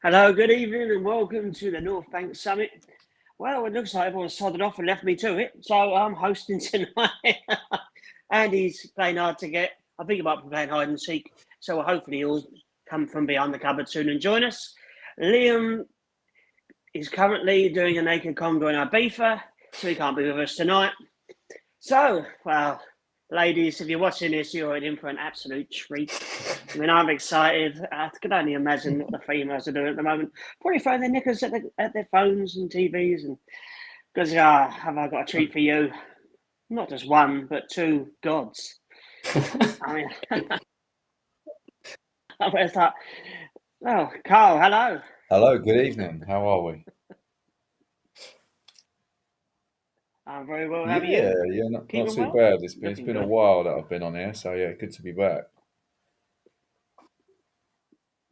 Hello, good evening, and welcome to the North Bank Summit. Well, it looks like everyone's sodded off and left me to it, so I'm hosting tonight. Andy's playing hard to get. I think he might be playing hide and seek, so hopefully he'll come from behind the cupboard soon and join us. Liam is currently doing a naked conga in Ibiza, so he can't be with us tonight. So, well, ladies, if you're watching this, you're in for an absolute treat. I mean, I'm excited. I can only imagine what the females are doing at the moment. Probably throwing their knickers at their phones and TVs, and because have I got a treat for you? Not just one, but two gods. I mean, where's that? Oh, Carl, hello. Hello, good evening. How are we? I'm very well. How are you? Yeah, not too bad. It's been a while that I've been on here, so yeah, good to be back.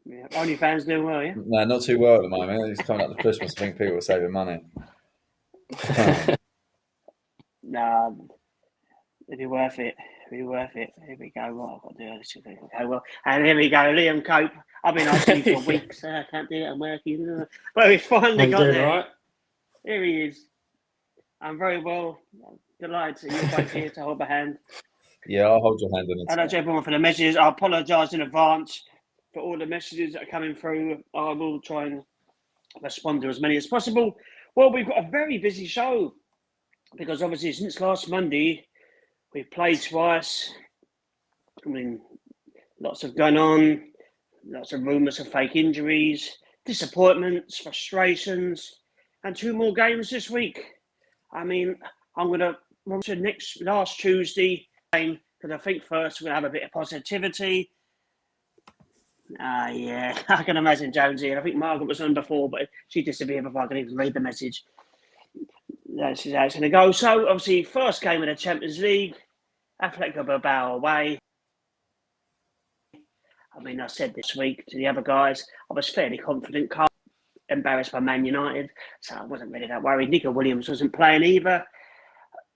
Yeah, OnlyFans doing well, yeah? No, not too well at the moment. It's coming up to Christmas. I think people are saving money. No, it'd be worth it. It'd be worth it. Here we go. What I've got to do this. Okay, well, and here we go. Liam Cope. I've been asking for weeks. I can't do it. I'm working. Well, we finally got there. Right? Here he is. I'm very well. Delighted that you're both here to hold my hand. Yeah, I'll hold your hand in it. Hello to everyone for the messages. I apologise in advance for all the messages that are coming through. I will try and respond to as many as possible. Well, we've got a very busy show because obviously since last Monday, we've played twice. I mean, lots have gone on, lots of rumours of fake injuries, disappointments, frustrations, and two more games this week. I mean, I'm going to run to last Tuesday game because I think first we're going to have a bit of positivity. Yeah, I can imagine Jonesy. And I think Margaret was on before, but she disappeared before I can even read the message. That's how it's going to go. So, obviously, first game of the Champions League, Athletic Bilbao away. I mean, I said this week to the other guys, I was fairly confident. Carl embarrassed by Man United, so I wasn't really that worried. Nico Williams wasn't playing either.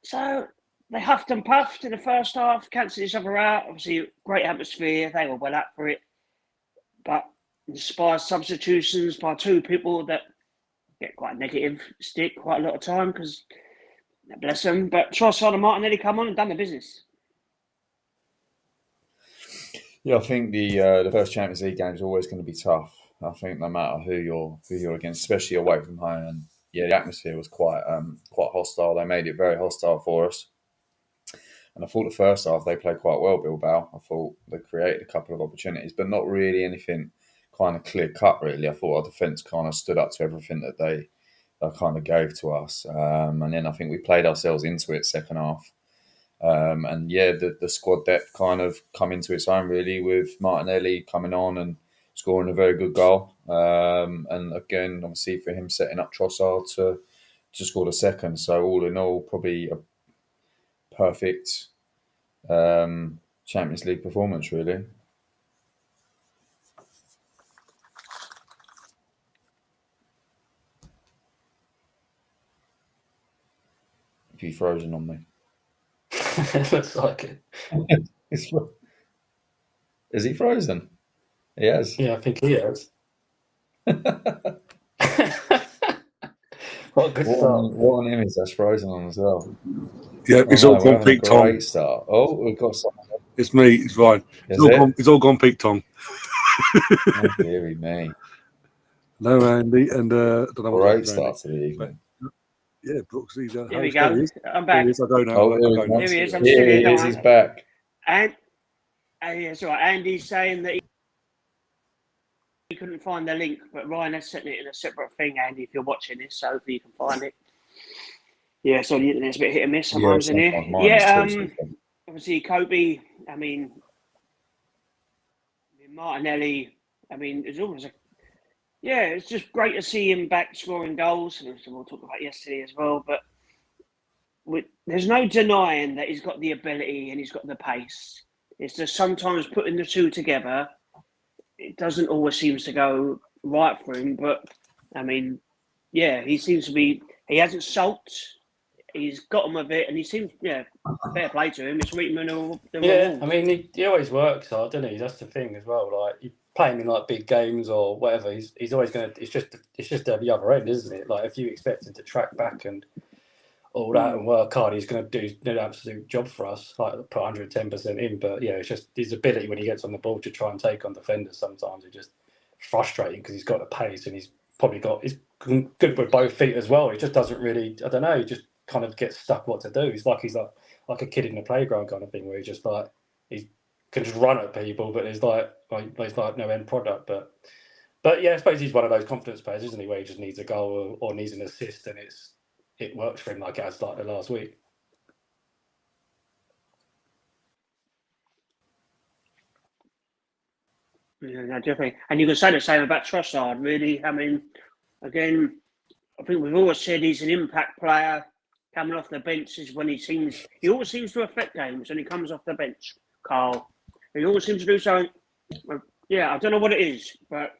So, they huffed and puffed in the first half, cancelled each other out. Obviously, great atmosphere. They were well up for it. But inspired substitutions by two people that get quite negative stick quite a lot of time because, bless them. But Trossard and Martinelli come on and done the business. Yeah, I think the first Champions League game is always going to be tough. I think no matter who you're against, especially away from home, and yeah, the atmosphere was quite hostile. They made it very hostile for us. And I thought the first half they played quite well, Bilbao. I thought they created a couple of opportunities, but not really anything kind of clear cut, really. I thought our defence kind of stood up to everything that they kind of gave to us. And then I think we played ourselves into it second half. And yeah, the squad depth kind of come into its own, really, with Martinelli coming on and scoring a very good goal. And again, obviously, for him setting up Trossard to score the second. So all in all, probably a perfect Champions League performance, really. If you're frozen on me. Looks like it. Is he frozen? He has. Yeah, I think he has. What a good start. What an image that's frozen on as well. Yeah, it's all gone peak Tom. Great start. Oh, we've got something. It's me. It's fine. It's all gone peak Tom. Oh, dearie me. No, Andy, and great start to the evening. Yeah, Brooksy's. Here we go. I'm back. I don't know. Here he is. I'm still here. He's back. And that's right. Andy's saying that he couldn't find the link, but Ryan has sent it in a separate thing, Andy, if you're watching this, so hopefully you can find it. Yeah, so the internet's a bit hit and miss sometimes in here. Yeah, obviously Kobe, I mean, Martinelli, I mean, it's almost it's just great to see him back scoring goals, and we'll talk about yesterday as well, but there's no denying that he's got the ability and he's got the pace. It's just sometimes putting the two together, it doesn't always seem to go right for him, but I mean, yeah, he seems to be, he hasn't sulked, he's got him a bit, and he seems, fair play to him. It's reading I mean, he always works hard, doesn't he? That's the thing as well. Like, playing in like big games or whatever, he's always going to. It's just at the other end, isn't it? Like if you expect him to track back and all that and work hard, he's going to do an absolute job for us, like put 110% in. But yeah, it's just his ability when he gets on the ball to try and take on defenders. Sometimes it's just frustrating because he's got the pace and he's good with both feet as well. He just doesn't really, I don't know, he just kind of gets stuck what to do. He's like a kid in the playground kind of thing where he can just run at people, but there's like no end product. But yeah, I suppose he's one of those confidence players, isn't he, where he just needs a goal or needs an assist and it works for him like it has like the last week. Yeah, no, definitely. And you can say the same about Trossard, really. I mean, again, I think we've always said he's an impact player. Coming off the bench is when he always seems to affect games when he comes off the bench, Carl. He always seems to do something. Yeah, I don't know what it is, but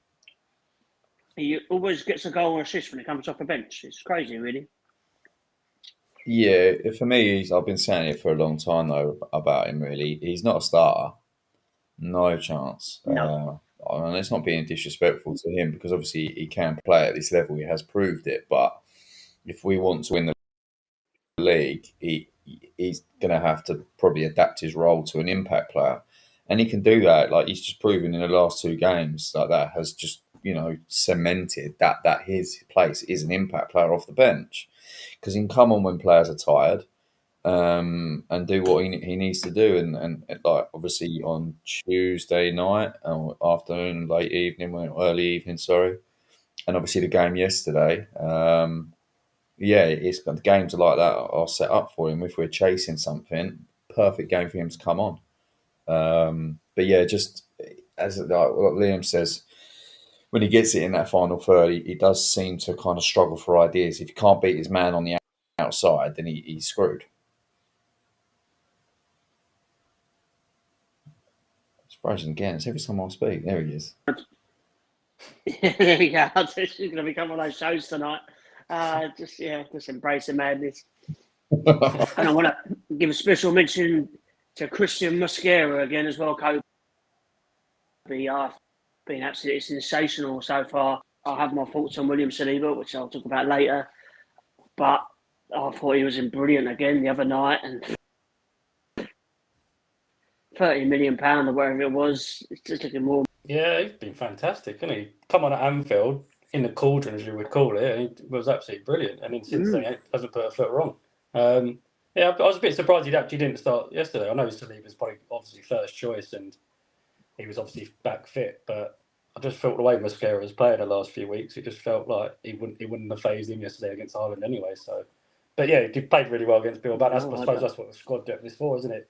he always gets a goal or assist when he comes off the bench. It's crazy, really. Yeah, for me, I've been saying it for a long time though about him. Really, he's not a starter. No chance. No. And it's not being disrespectful to him because obviously he can play at this level. He has proved it. But if we want to win the league, he's going to have to probably adapt his role to an impact player, and he can do that. Like he's just proven in the last 2 games, like that has just cemented that his place is an impact player off the bench because he can come on when players are tired. And do what he needs to do, and like obviously on Tuesday night or afternoon, late evening, early evening, sorry, and obviously the game yesterday. It's the games are like that are set up for him. If we're chasing something, perfect game for him to come on. But yeah, just as like what Liam says, when he gets it in that final third, he does seem to kind of struggle for ideas. If he can't beat his man on the outside, then he's screwed. Surprising again. It's every time I speak. There he is. There we go. This is going to become one of those shows tonight. Just embrace the madness. And I want to give a special mention to Christian Mosquera again as well, Kobe. Been absolutely sensational so far. I have my thoughts on William Saliba, which I'll talk about later. But I thought he was brilliant again the other night, and £30 million or whatever it was, it's just looking more. Yeah, he's been fantastic, hasn't he? Come on at Anfield in the cauldron, as you would call it, and he was absolutely brilliant. And then since then, he hasn't put a foot wrong. I was a bit surprised he actually didn't start yesterday. I know Saliba's probably obviously first choice, and he was obviously back fit, but I just felt the way Mosquera has played the last few weeks, it just felt like he wouldn't have phased him yesterday against Ireland anyway. So, but yeah, he played really well against Bilbao. I suppose that's what the squad depth is for, isn't it?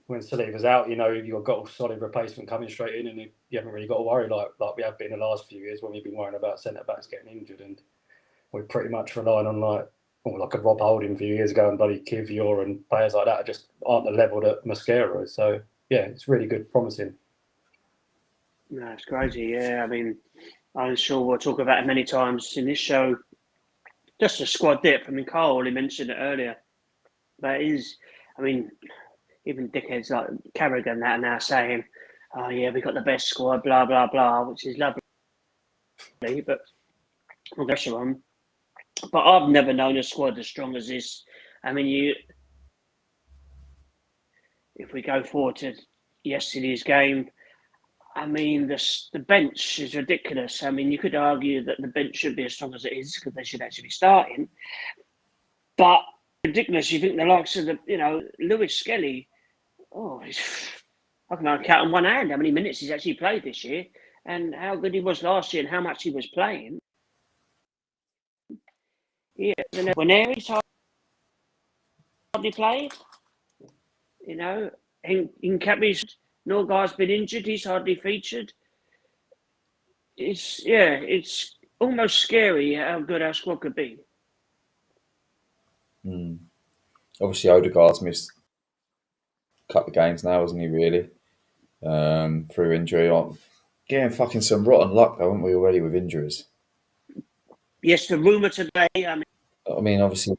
When Saliba's out, you've got a solid replacement coming straight in, and you haven't really got to worry like we have been the last few years when we've been worrying about centre backs getting injured, and we're pretty much relying on like a Rob Holding a few years ago and bloody Kivior and players like that just aren't the level that Mosquera is. So yeah, it's really good, promising. No, it's crazy. Yeah, I mean, I'm sure we'll talk about it many times in this show. Just the squad depth. I mean, Carl already mentioned it earlier. But it is, I mean, even dickheads like Carragher that are now saying, "Oh yeah, we got the best squad," blah blah blah, which is lovely. But we'll get on. But I've never known a squad as strong as this. I mean, if we go forward to yesterday's game, I mean, the bench is ridiculous. I mean, you could argue that the bench should be as strong as it is because they should actually be starting. But ridiculous. You think the likes of Lewis Skelly. I can count on one hand how many minutes he's actually played this year and how good he was last year and how much he was playing. Yeah, when Aries hardly played, in Cabby's no guy's been injured, he's hardly featured. It's almost scary how good our squad could be. Obviously, Odegaard's missed a couple of games now, hasn't he, really? Through injury. Getting fucking some rotten luck, haven't we, already with injuries? Yes, the rumour today, I mean, obviously,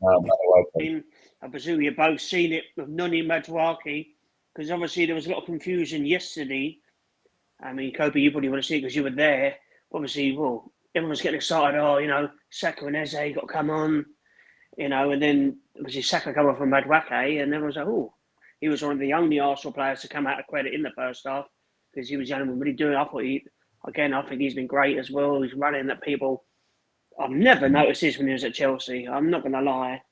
I presume you've both seen it with Noni Maduaki, because obviously there was a lot of confusion yesterday I mean, Kobe, you probably want to see it because you were there. Obviously, well, everyone's getting excited. Oh, you know, Saka and Eze got to come on, you know, and then obviously Saka come off from Madueke, and everyone's like, oh, he was one of the only Arsenal players to come out of credit in the first half because he was young and really doing. I think he's been great as well. He's running at people. I've never noticed this when he was at Chelsea. I'm not going to lie,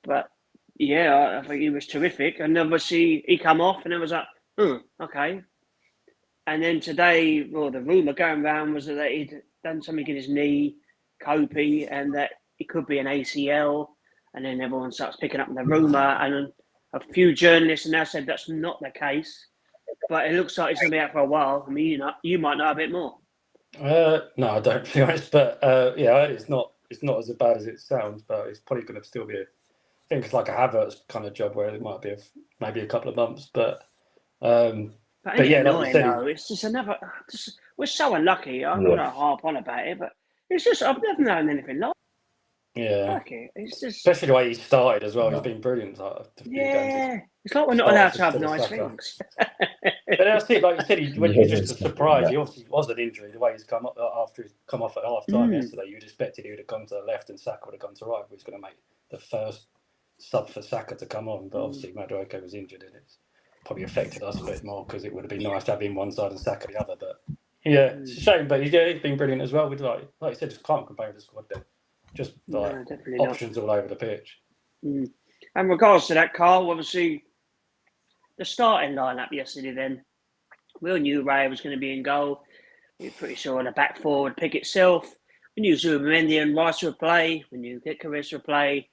but yeah, I think he was terrific. And obviously he come off, and it was like, okay. And then today, well, the rumour going around was that he'd done something in his knee, Kopi, and that it could be an ACL. And then everyone starts picking up the rumour, and a few journalists now said that's not the case. But it looks like it's going to be out for a while. I mean, you might know a bit more. No, I don't, to be honest. But yeah, it's not as bad as it sounds. But it's probably going to still be. I think it's like a Havertz kind of job where it might be maybe a couple of months. But yeah, like you said, it's just another. We're so unlucky. I'm not harp on about it, but it's just I've never known anything like. Yeah, like it. It's just especially the way he started as well. He's been brilliant. It's like we're not allowed to have nice things. But that's it. Like you said, he was just a surprise. He obviously was an injury. The way he's come up after he's come off at half time yesterday, you'd expected he would have gone to the left and Saka would have gone to right. He was going to make the first sub for Saka to come on, but obviously Madueke was injured, and it's probably affected us a bit more because it would have been nice to have him one side and Saka the other. But yeah, it's a shame. But he's been brilliant as well. With like you said, just can't compare with the squad there. Just like options all over the pitch. And regards to that, Carl, obviously the starting lineup yesterday. Then we all knew Ray was going to be in goal. We were pretty sure the back four would pick itself. We knew Zubimendi and Rice would play. We knew Gitkaris would play.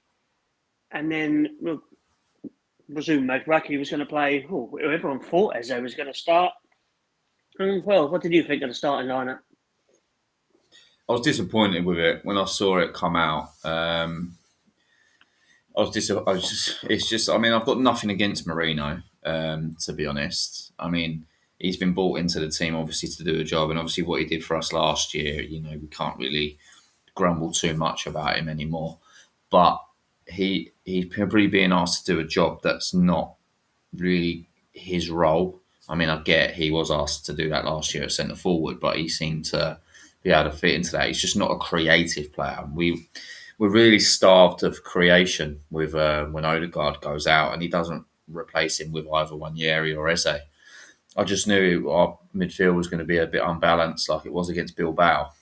And then presume Madueke was going to play. Everyone thought Eze was going to start. Well, what did you think of the starting lineup? I was disappointed with it when I saw it come out. I mean, I've got nothing against Marino, to be honest. I mean, he's been brought into the team obviously to do a job, and obviously what he did for us last year, you know, we can't really grumble too much about him anymore. But he's probably being asked to do a job that's not really his role. I mean, I get he was asked to do that last year at centre forward, but he seemed to be able to fit into that. He's just not a creative player. We're really starved of creation with when Odegaard goes out, and he doesn't replace him with either Wanyeri or Eze. I just knew our midfield was going to be a bit unbalanced, like it was against Bilbao.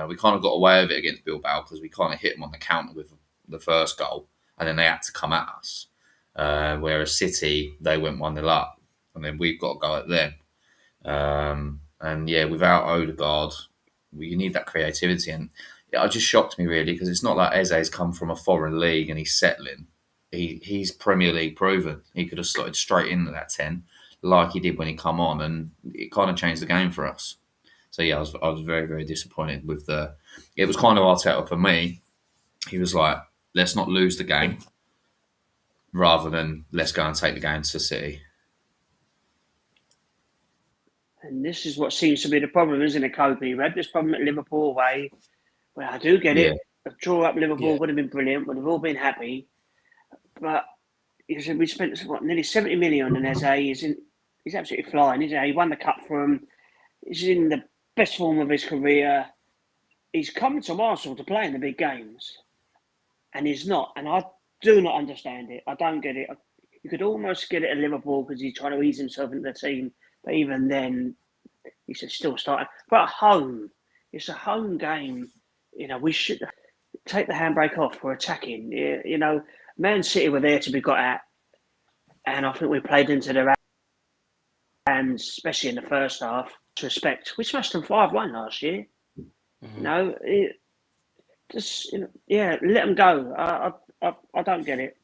We kind of got away with it against Bilbao because we kind of hit them on the counter with the first goal, and then they had to come at us. Whereas City, they went 1-0 up, and then we've got to go at them. And yeah, without Odegaard, you need that creativity. And it just shocked me really because it's not like Eze's come from a foreign league and he's settling. He's Premier League proven. He could have slotted straight into that 10 like he did when he come on, and it kind of changed the game for us. So yeah, I was very, very disappointed with it was kind of Arteta for me. He was like, let's not lose the game rather than let's go and take the game to City. And this is what seems to be the problem, isn't it, Kobe? We had this problem at Liverpool away. Well, I do get it. A draw up Liverpool would have been brilliant. Would have all been happy. But we spent nearly 70 million on Eze. He's absolutely flying, isn't he? He won the cup for him. He's in the best form of his career. He's come to Arsenal to play in the big games. And he's not. And I do not understand it. I don't get it. You could almost get it at Liverpool because he's trying to ease himself into the team. But even then, he's still starting. But at home, it's a home game. You know, we should take the handbrake off for attacking. You know, Man City were there to be got at. And I think we played into their hands, especially in the first half, to respect. We smashed them 5-1 last year. Mm-hmm. No, let them go. I don't get it.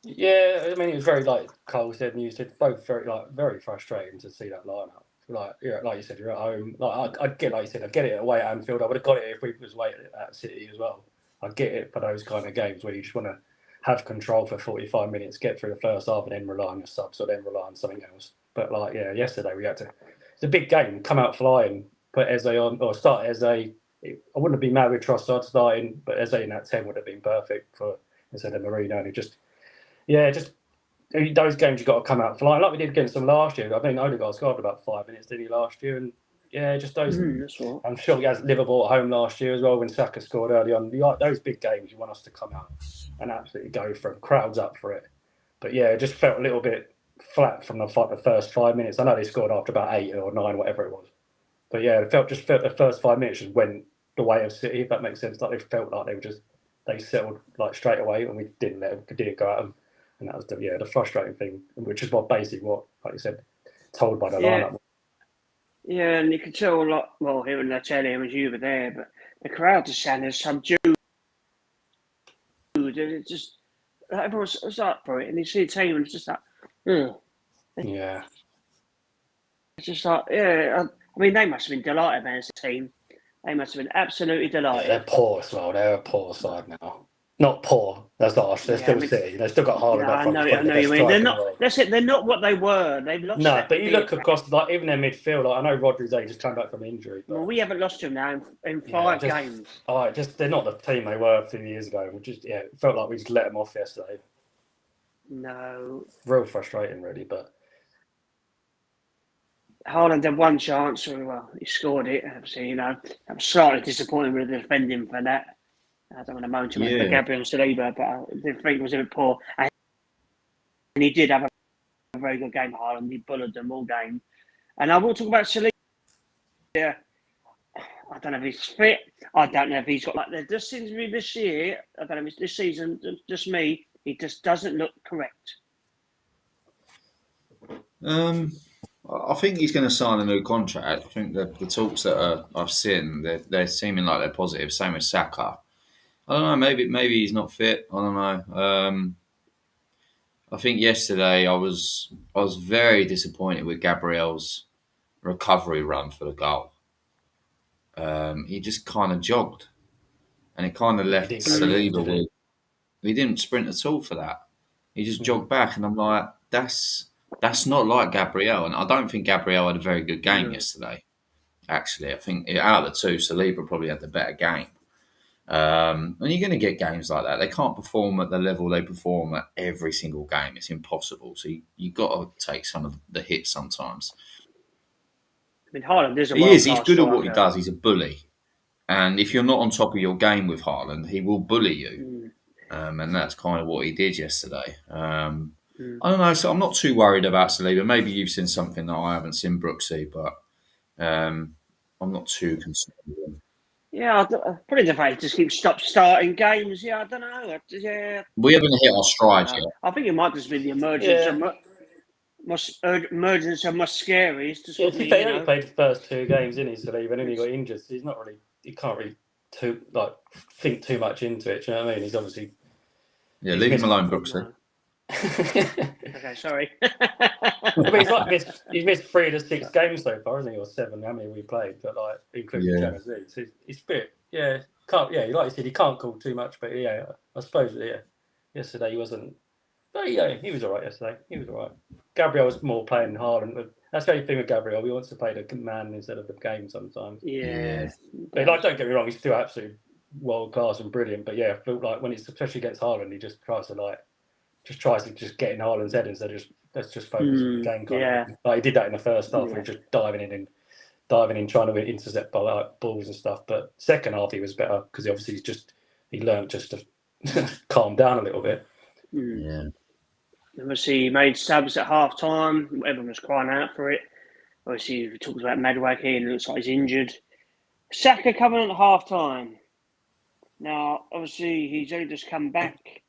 Yeah, I mean, it was very, like Cole said and you said, both very frustrating to see that lineup. Like you said, you're at home. Like I get, like you said, I get it away at Anfield. I would have got it if we was away at City as well. I get it for those kind of games where you just want to have control for 45 minutes, get through the first half, and then rely on your subs or then rely on something else. But yesterday we had to. It's a big game. Come out flying, put Eze on or start Eze. I wouldn't have been mad with Trossard starting, but Eze in that 10 would have been perfect for instead of Marino. And it those games you've got to come out flying, like we did against them last year. I think Odegaard scored about 5 minutes, didn't he, last year? And yeah, just those. That's right. I'm sure he has Liverpool at home last year as well when Saka scored early on. Those big games, you want us to come out and absolutely go for them. Crowds up for it. But yeah, it just felt a little bit flat from the first 5 minutes. I know they scored after about 8 or 9, whatever it was. But yeah, it felt the first 5 minutes just went the way of City, if that makes sense. Like they felt like they settled like straight away, and we didn't go at them. And that was the frustrating thing, which is like you said, told by the lineup. Yeah, and you could tell a lot. Well, here in the telly, was you were there, but the crowd just sounded subdued. It just everyone was up for it, and you see the team, and it's just like, yeah. It's just like, I mean, they must have been delighted, man. As a team, they must have been absolutely delighted. Yeah, they're poor as well. They're a poor side now. Not poor. That's not harsh. They're still City. They've still got Haaland up front. I know you mean. They're not. That's it. They're not what they were. They've lost. No, but you look across, like even their midfield. Like, I know Rodri's just come back from injury. But, well, we haven't lost him now in 5 games. They're not the team they were a few years ago. It felt like we just let them off yesterday. No. Real frustrating, really. But Haaland had one chance. Well, he scored it. Obviously, I'm slightly disappointed with the defending for that. I don't want to moan too much for Gabriel Saliba, but I think it was a bit poor. And he did have a very good game, Haaland. He bullied them all game. And I will talk about Saliba. Yeah, I don't know if he's fit. I don't know if he's got there just seems to be this year. I don't know if it's this season. Just me. He just doesn't look correct. I think he's going to sign a new contract. I think the talks that I've seen, they're seeming like they're positive. Same with Saka. I don't know. Maybe he's not fit. I don't know. I think yesterday I was very disappointed with Gabriel's recovery run for the goal. He just kind of jogged, and it kind of left Saliba. He didn't sprint at all for that. He just jogged back, and I'm like, that's not like Gabriel. And I don't think Gabriel had a very good game yesterday. Actually, I think out of the two, Saliba probably had the better game. And you're going to get games like that. They can't perform at the level they perform at every single game. It's impossible. So you got to take some of the hits sometimes. I mean, Haaland is He's good at what he does. He's a bully. And if you're not on top of your game with Haaland, he will bully you. And that's kind of what he did yesterday. I don't know. So I'm not too worried about Saliba. Maybe you've seen something that I haven't seen, Brooksy, but I'm not too concerned with him. Yeah, probably the fact he just keeps starting games. Yeah, I don't know. We haven't hit our stride yet. I think it might just be the emergence of Muscari. He only played the first 2 games, didn't he, Saliba? And then he got injured. So he can't really think too much into it. Do you know what I mean? He's obviously leave him alone, Brooksy. Okay, sorry. But he's missed 3 of the 6 games so far, hasn't he? Or 7, how many we played, but including Champions League. So it's a bit, like you said, he can't call too much, but I suppose, yesterday he wasn't. But he was all right yesterday. He was all right. Gabriel was more playing Haaland. But that's the only thing with Gabriel. He wants to play the man instead of the game sometimes. Yeah. But don't get me wrong, he's still absolutely world class and brilliant. But I feel like when it's especially against Haaland, he just tries to get in Haaland's head instead of let's just focus on the game. Like he did that in the first half, where he was just diving in, trying to intercept balls and stuff. But second half he was better because obviously he learned just to calm down a little bit. Yeah. Obviously, he made subs at half time. Everyone was crying out for it. Obviously, we talked about Madueke and it looks like he's injured. Saka coming at half time. Now, obviously, he's only just come back.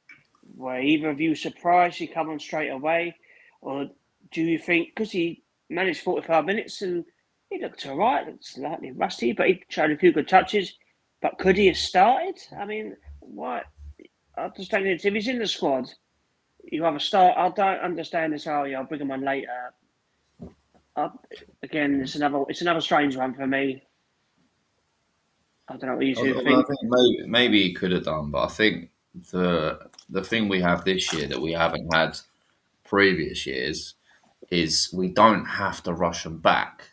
Were either of you surprised he come on straight away? Or do you think, because he managed 45 minutes and he looked all right, looked slightly rusty, but he showed a few good touches. But could he have started? I mean, why? I just don't know. If he's in the squad, you have a start. I don't understand this. I'll bring him on later. Again, it's another strange one for me. I don't know what you two think. I think maybe he could have done, but I think the thing we have this year that we haven't had previous years is we don't have to rush him back.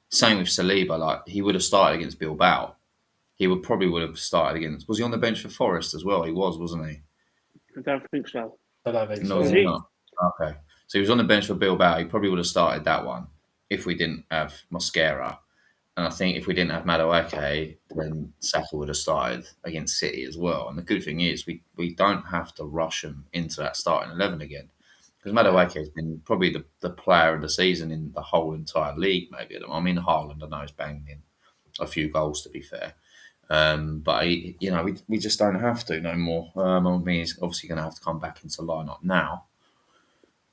Same with Saliba. Like he would have started against Bilbao. He would have started against. Was he on the bench for Forest as well? He was, wasn't he? I don't think so. I don't think no, so. No. Okay. So he was on the bench for Bilbao. He probably would have started that one if we didn't have Mosquera. And I think if we didn't have Madueke, then Saka would have started against City as well. And the good thing is we don't have to rush him into that starting 11 again. Because Madueke has been probably the player of the season in the whole entire league, maybe. I mean, Haaland, I know, is banging in a few goals, to be fair. But, we just don't have to no more. I mean, he's obviously going to have to come back into line-up now.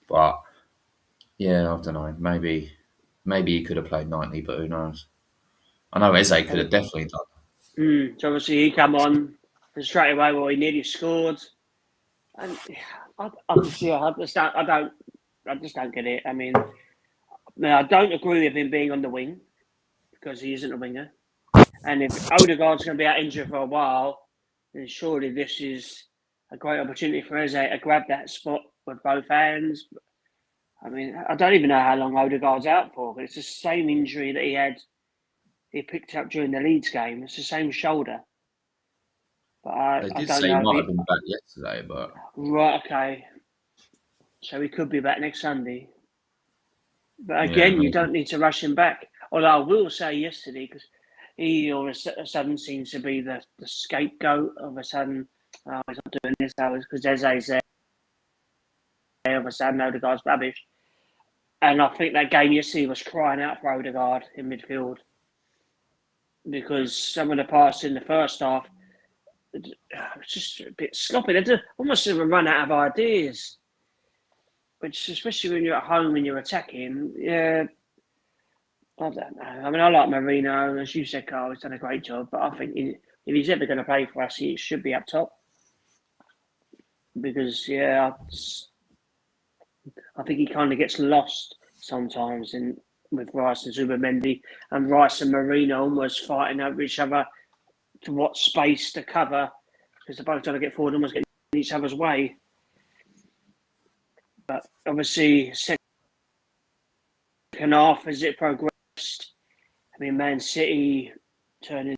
But, yeah, I don't know. Maybe he could have played 90, but who knows? I know Eze could have definitely done. So obviously he come on and straight away. Well, he nearly scored, and obviously I just don't get it. I mean, I don't agree with him being on the wing because he isn't a winger, and if Odegaard's going to be out injured for a while, then surely this is a great opportunity for Eze to grab that spot with both hands. I mean, I don't even know how long Odegaard's out for, but it's the same injury that he picked up during the Leeds game. It's the same shoulder. But I did don't say know. he might have been back yesterday, but... Right, okay. So he could be back next Sunday. But again, you don't need to rush him back. Although I will say yesterday, because he all of a sudden seems to be the scapegoat. All of a sudden, he's not doing this. That was because Eze's there. All of a sudden, Odegaard's rubbish. And I think that game yesterday was crying out for Odegaard in midfield. Because some of the passes in the first half, it's just a bit sloppy. They almost have run out of ideas. Which, especially when you're at home and you're attacking, yeah, I don't know. I mean, I like Marino, as you said, Carl. He's done a great job, but I think if he's ever going to play for us, he should be up top. Because, yeah, I think he kind of gets lost sometimes with Rice and Zubimendi, and Rice and Marino almost fighting over each other to what space to cover, because they're both trying to get forward, almost getting in each other's way. But obviously, second half, as it progressed, I mean, Man City turned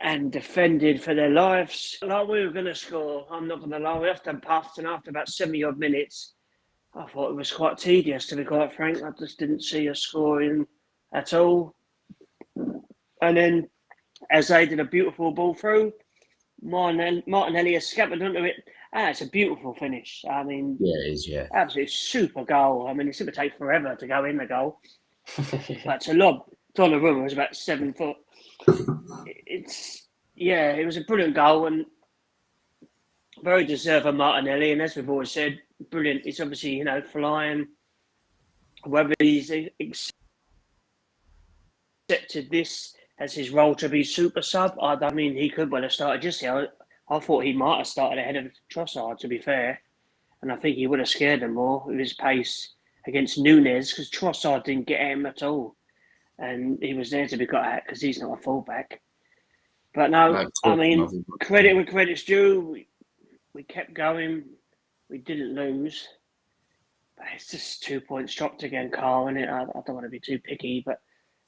and defended for their lives. Like we were going to score, I'm not going to lie. We often puffed, and after about 70-odd minutes, I thought it was quite tedious, to be quite frank. I just didn't see us scoring at all. And then, as they did a beautiful ball through, Martinelli has scampered onto it. It's a beautiful finish. I mean, yeah, it is, yeah. Absolutely super goal. I mean, it's going to take forever to go in the goal. But to lob, Donnarumma was about 7 foot. It was a brilliant goal and very deserving Martinelli. And as we've always said, brilliant. He's obviously, flying. Whether he's accepted this as his role to be super sub, I mean, he could well have started just here. I thought he might have started ahead of Trossard, to be fair. And I think he would have scared them more with his pace against Núñez, because Trossard didn't get him at all. And he was there to be got at because he's not a fullback. But no, I mean, credit where credit's due. We kept going. We didn't lose. But it's just 2 points dropped again, Carl, isn't it? I don't want to be too picky, but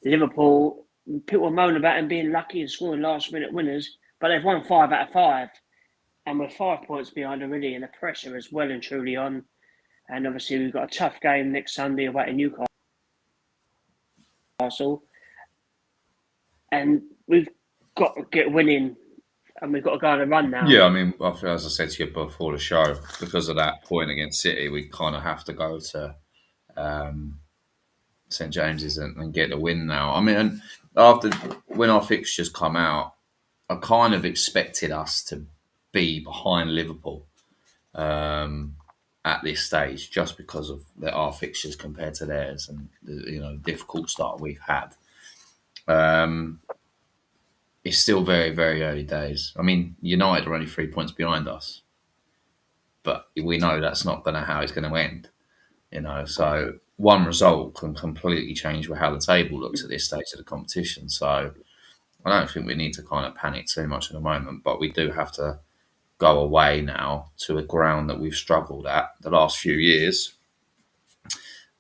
Liverpool, people moan about them being lucky and scoring last-minute winners, but they've won 5 out of 5. And we're 5 points behind already, and the pressure is well and truly on. And obviously, we've got a tough game next Sunday away to Newcastle. And we've got to get winning, and we've got to go on a run now. Yeah, I mean, as I said to you before the show, because of that point against City, we kind of have to go to St James's and get the win now. I mean, when our fixtures come out, I kind of expected us to be behind Liverpool at this stage, just because of our fixtures compared to theirs and the difficult start we've had. It's still very, very early days. I mean, United are only 3 points behind us, but we know that's not how it's going to end. So one result can completely change how the table looks at this stage of the competition. So I don't think we need to kind of panic too much at the moment, but we do have to go away now to a ground that we've struggled at the last few years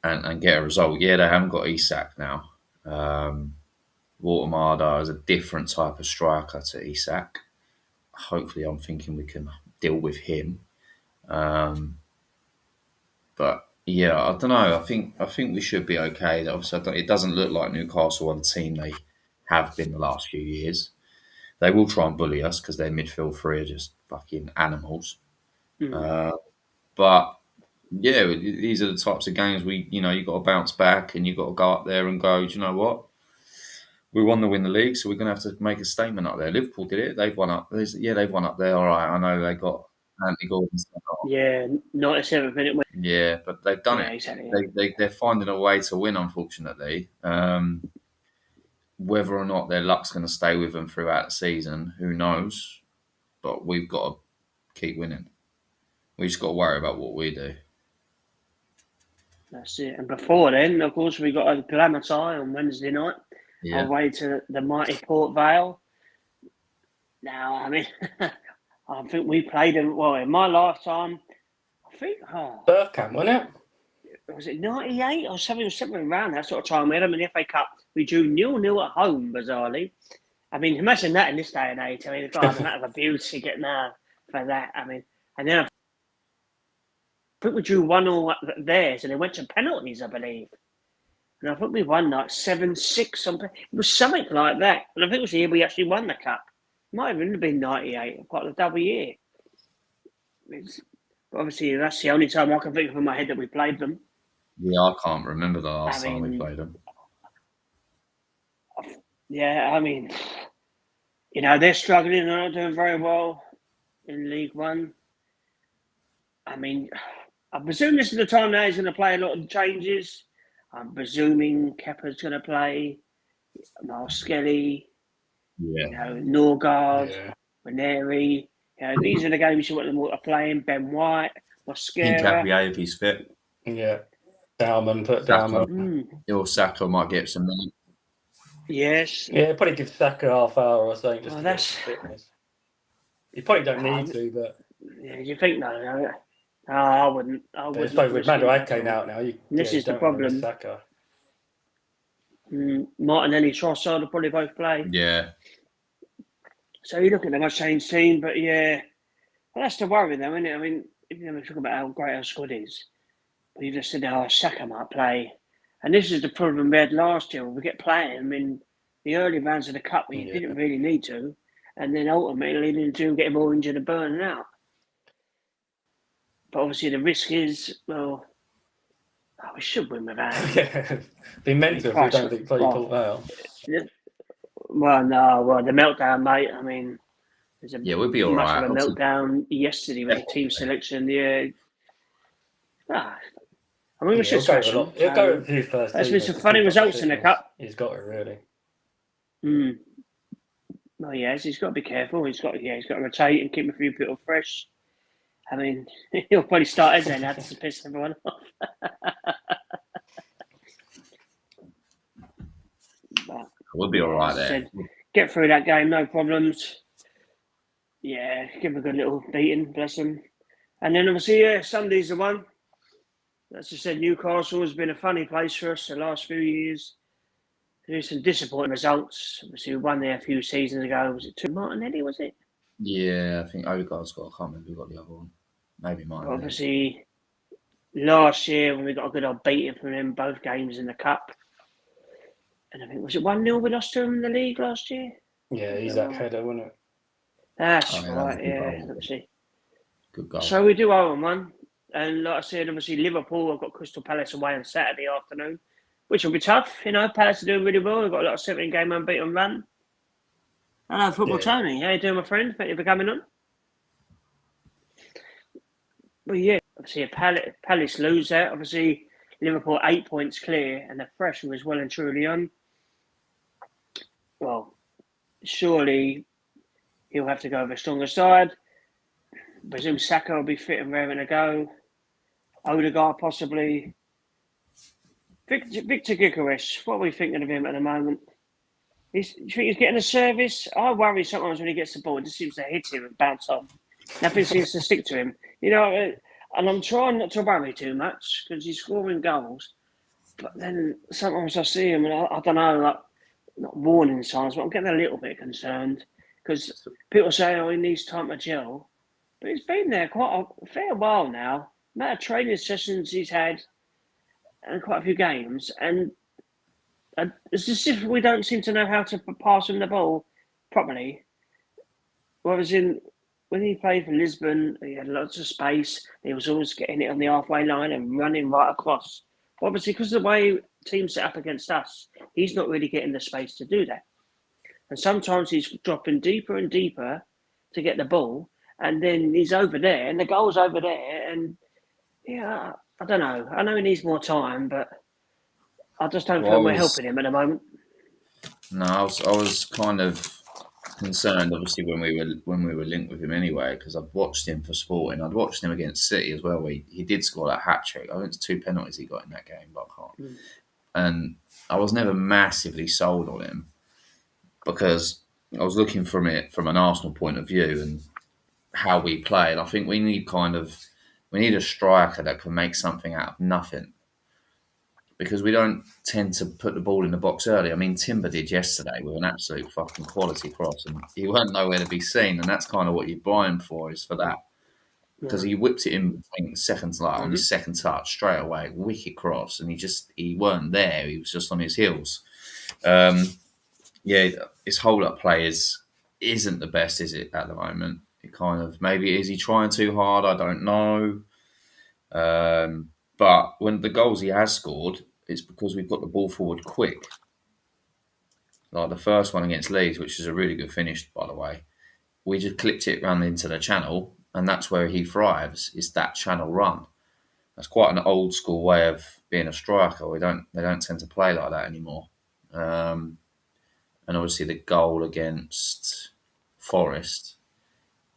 and get a result. Yeah, they haven't got Isak now. Watermada is a different type of striker to Isak. Hopefully, I'm thinking we can deal with him. But yeah, I don't know. I think we should be okay. Obviously, it doesn't look like Newcastle are the team they have been the last few years. They will try and bully us because their midfield three are just fucking animals. But yeah, these are the types of games you've got to bounce back and you've got to go up there and go, do you know what? We want to win the league, so we're going to have to make a statement up there. Liverpool did it. They've won up. They've won up there. All right, I know they got Andy Gordon. Yeah, 97th minute win. Yeah, but they've done it. Exactly. They're finding a way to win, unfortunately. Whether or not their luck's going to stay with them throughout the season, who knows? But we've got to keep winning. We just got to worry about what we do. That's it. And before then, of course, we got a glamour tie on Wednesday night. Yeah. Away to the mighty Port Vale. Now, I mean, I think we played them, well, in my lifetime, I think, Burkham, wasn't it? Was it 98 or something around that sort of time? We had them in the FA Cup. We drew 0-0 at home, bizarrely. I mean, imagine that in this day and age. I mean, it's like a matter of abuse to get now for that. I mean, and then I think we drew 1-0 theirs, and it went to penalties, I believe. And I think we won like 7-6 something. It was something like that. And I think it was the year we actually won the cup. It might have even been 98, quite a double year. Obviously, that's the only time I can think of in my head that we played them. Yeah, I can't remember the last time we played them. Yeah, I mean, they're struggling. They're not doing very well in League One. I mean, I presume this is the time now he's going to play a lot of changes. I'm presuming Kepa's going to play, Miles Skelly, Norgard, Ranieri. These are the games you want them all to play in. Ben White, Mosquera. Hincapié if he's fit. Yeah. Bauman, put Bauman. Or Saka might get some minutes. Yes. Yeah, probably give Saka half hour or something just to get fitness. You probably don't need to, but... Yeah, you think no? No, I wouldn't. I suppose with Madueke out now, this is the problem. Martinelli, Trossard will probably both play. Yeah. So you look at the much changed team, but yeah, well, that's the worry, though, isn't it? I mean, if you talk about how great our squad is, but you just said, Saka might play, and this is the problem we had last year. We get playing him in the early rounds of the cup, where you didn't really need to, and then ultimately leading to getting more injured and burning out. But obviously, the risk is, we should win without him. Yeah, be mental if we don't think play Port Vale. Well, the meltdown, mate. I mean, we'd be all right. A meltdown yesterday with the team selection. Yeah. I mean, we should smash him. He'll go with his first. There's been some funny results in the cup. He's got it really. Well, yes, he's got to be careful. He's got to rotate and keep a few people fresh. I mean, he'll probably start as now to piss everyone off. We'll be all right there. Get through that game, no problems. Yeah, give him a good little beating, bless him. And then obviously, Sunday's the one. As I said, Newcastle has been a funny place for us the last few years. There's some disappointing results. Obviously, we won there a few seasons ago. Was it 2 Martinelli, was it? Yeah, I think Odegaard's got, I can't remember who got the other one. Maybe Martinelli. Obviously, last year when we got a good old beating from them, both games in the cup. And I think, was it 1-0 we lost to him in the league last year? Yeah, he's that header, wasn't it? That's right, yeah. Obviously. Good goal. So we do owe him one. And like I said, obviously Liverpool have got Crystal Palace away on Saturday afternoon, which will be tough. Palace are doing really well. They've got a lot of 17-game unbeaten run. Hello, Football Tony. How you doing, my friend? Thank you for coming on. Well, yeah, obviously Palace lose that. Obviously, Liverpool 8 points clear, and the pressure is well and truly on. Well, surely he'll have to go with a stronger side. I presume Saka will be fit and raring to go. Odegaard possibly. Victor Gyökeres, what are we thinking of him at the moment? Do you think he's getting a service? I worry sometimes when he gets the ball, it just seems to hit him and bounce off. Nothing seems to stick to him. And I'm trying not to worry too much because he's scoring goals. But then sometimes I see him and I don't know, like, not warning signs, but I'm getting a little bit concerned because people say, he needs time to gel. But he's been there quite a fair while now. Amount of training sessions he's had, and quite a few games, and it's as if we don't seem to know how to pass him the ball properly. Whereas when he played for Lisbon, he had lots of space. He was always getting it on the halfway line and running right across. Obviously, because of the way teams set up against us, he's not really getting the space to do that. And sometimes he's dropping deeper and deeper to get the ball, and then he's over there, and the goal's over there, and yeah, I don't know. I know he needs more time, but I just don't feel we're helping him at the moment. No, I was kind of concerned, obviously, when we were linked with him anyway, because I've watched him for Sporting. I'd watched him against City as well, where he did score that hat trick. I think it's 2 penalties he got in that game, but I can't. And I was never massively sold on him because I was looking from an Arsenal point of view and how we play. And I think we need a striker that can make something out of nothing, because we don't tend to put the ball in the box early. I mean, Timber did yesterday with an absolute fucking quality cross, and he weren't nowhere to be seen. And that's kind of what you're buying for, is for that, because he whipped it in between seconds, like on his second touch straight away, wicked cross, and he weren't there. He was just on his heels. His hold up play isn't the best, is it, at the moment? It kind of, maybe is he trying too hard? I don't know. But when the goals he has scored, it's because we've got the ball forward quick. Like the first one against Leeds, which is a really good finish, by the way. We just clipped it round into the channel, and that's where he thrives, is that channel run. That's quite an old school way of being a striker. They don't tend to play like that anymore. And obviously the goal against Forest,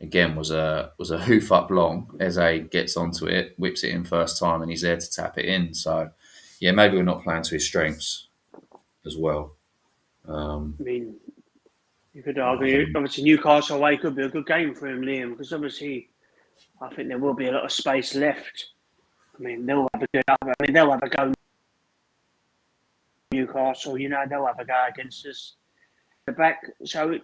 again, was a hoof up long. Eze gets onto it, whips it in first time, and he's there to tap it in. So, yeah, maybe we're not playing to his strengths as well. I mean, you could argue, obviously, Newcastle away could be a good game for him, Liam, because obviously, I think there will be a lot of space left. I mean, they'll have a go. Newcastle, they'll have a go against us. The back, so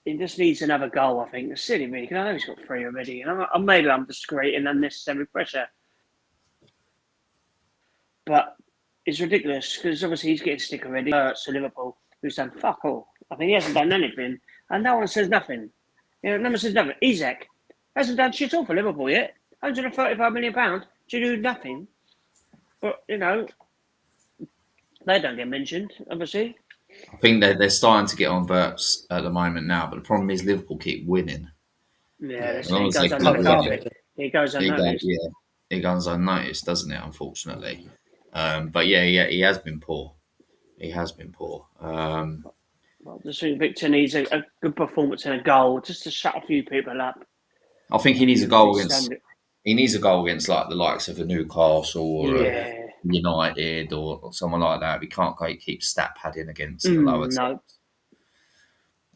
he just needs another goal, I think. It's silly, really, because I know he's got 3 already. And maybe I'm just creating unnecessary pressure. But it's ridiculous, because obviously he's getting stick already. To Liverpool, who's done fuck all. I mean, he hasn't done anything. And no one says nothing. No one says nothing. Isak hasn't done shit all for Liverpool yet. £135 million to do nothing. But, they don't get mentioned, obviously. I think they're starting to get on Verts at the moment now, but the problem is Liverpool keep winning. Yeah, he goes unnoticed. He goes unnoticed, doesn't it? Unfortunately, but he has been poor. He has been poor. I just think Victor needs a good performance and a goal just to shut a few people up. I think he needs a goal against. He needs a goal against like the likes of a Newcastle or United or someone like that. We can't keep stat padding against the lower teams.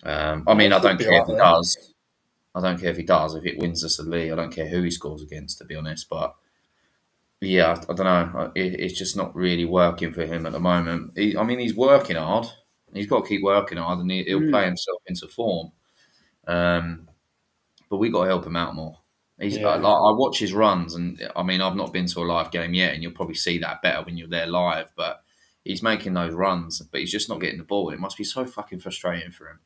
I mean, I don't care if he does. I don't care if he does. If it wins us the league, I don't care who he scores against, to be honest. But yeah, I don't know. It's just not really working for him at the moment. He's working hard. He's got to keep working hard, and he'll play himself into form. But we got to help him out more. I watch his runs, and I mean, I've not been to a live game yet, and you'll probably see that better when you're there live. But he's making those runs, but he's just not getting the ball. It must be so fucking frustrating for him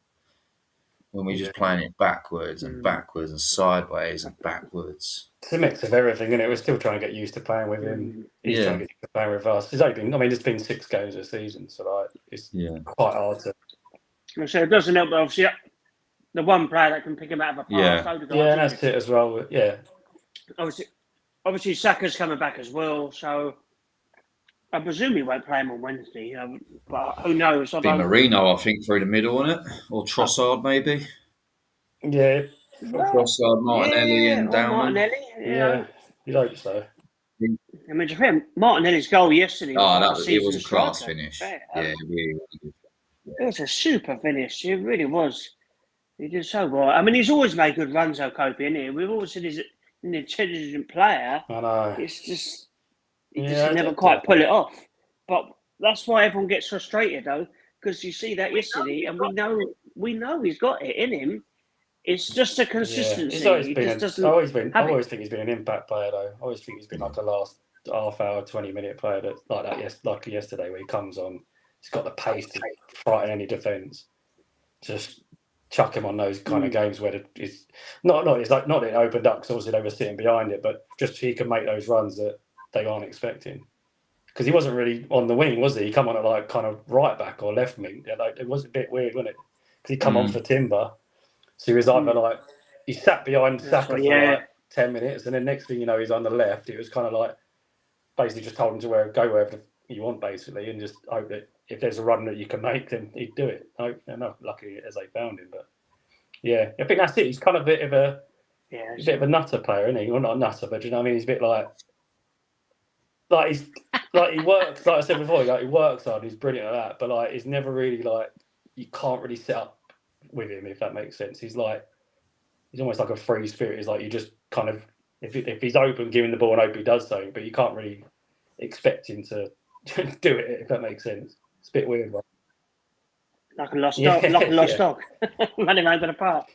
when we're just playing it backwards and backwards and sideways and backwards. It's a mix of everything, and we're still trying to get used to playing with him. He's trying to get used to playing with us. There's been 6 games this season, so it's quite hard to. So it doesn't help, obviously. The one player that can pick him out of a pass. That's it as well. Yeah. Obviously, Saka's coming back as well, so I presume he won't play him on Wednesday. But who knows? Be Marino, I think, through the middle, isn't it? Or Trossard, maybe. Yeah. Trossard, Martinelli, and Downman. Martinelli. Yeah, you'd hope so. I mean, for him, Martinelli's goal yesterday. It was a class finish. Really good. It was a super finish. It really was. He did so well. I mean, he's always made good runs, Kopi, isn't he? We've always said he's an intelligent player. I know. It's just he never quite pull it off. But that's why everyone gets frustrated, though, because you see that yesterday, and we know he's got it in him. It's just a Yeah, consistency. he's always He been. just doesn't I have it. always think he's been an impact player, though. I always think he's been like a last half hour, 20-minute player that's like that. Yes, like yesterday where he comes on, he's got the pace to frighten any defence. Just chuck him on those kind of games where it's not that it opened up because obviously they were sitting behind it, but just he can make those runs that they aren't expecting. Because he wasn't really on the wing, was he? He come on at like kind of right back or left wing. Like, it was a bit weird, wasn't it? Because he come on for Timber. So he was either like, he sat behind Saka for like 10 minutes, and then next thing you know, he's on the left. It was kind of like, basically just told him to go wherever you want, basically, and just hope that if there's a run that you can make, then he'd do it. Not lucky as they found him, but yeah, I think that's it. He's kind of a bit of a nutter player, isn't he? Well, not a nutter, but you know what I mean? He's a bit like he works, like I said before, like he works hard, he's brilliant at that, but like he's never really like, you can't really set up with him, if that makes sense. He's almost like a free spirit. He's like, you just kind of, if he's open, giving the ball and hope he does so, but you can't really expect him to do it, if that makes sense. It's a bit weird, right? Like a lost dog, running over the park.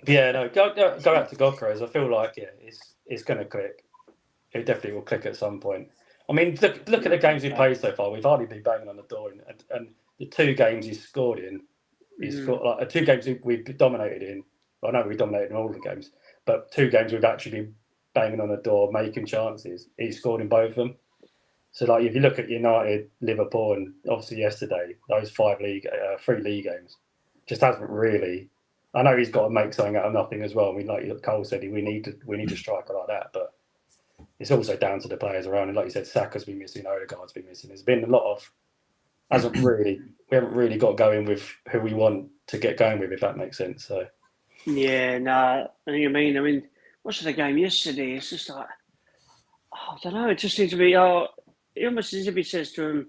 Yeah, no, go out to Gokras. I feel like it's going to click. It definitely will click at some point. I mean, look at the games we've played so far. We've hardly been banging on the door, and the 2 games he's scored in, he's got like 2 games we've dominated in. I know we dominated in all the games, but 2 games we've actually been banging on the door, making chances. He scored in both of them. So, like, if you look at United, Liverpool, and obviously yesterday, those 3 league games, just hasn't really. I know he's got to make something out of nothing as well. I mean, like Cole said, we need a striker like that, but it's also down to the players around. And like you said, Saka's been missing, Odegaard's been missing. There's been a lot of we haven't really got going with who we want to get going with, if that makes sense. So yeah, no, I know what you mean. I mean, watching the game yesterday, it's just like, I don't know. It just seems to be, it almost as if he says to him,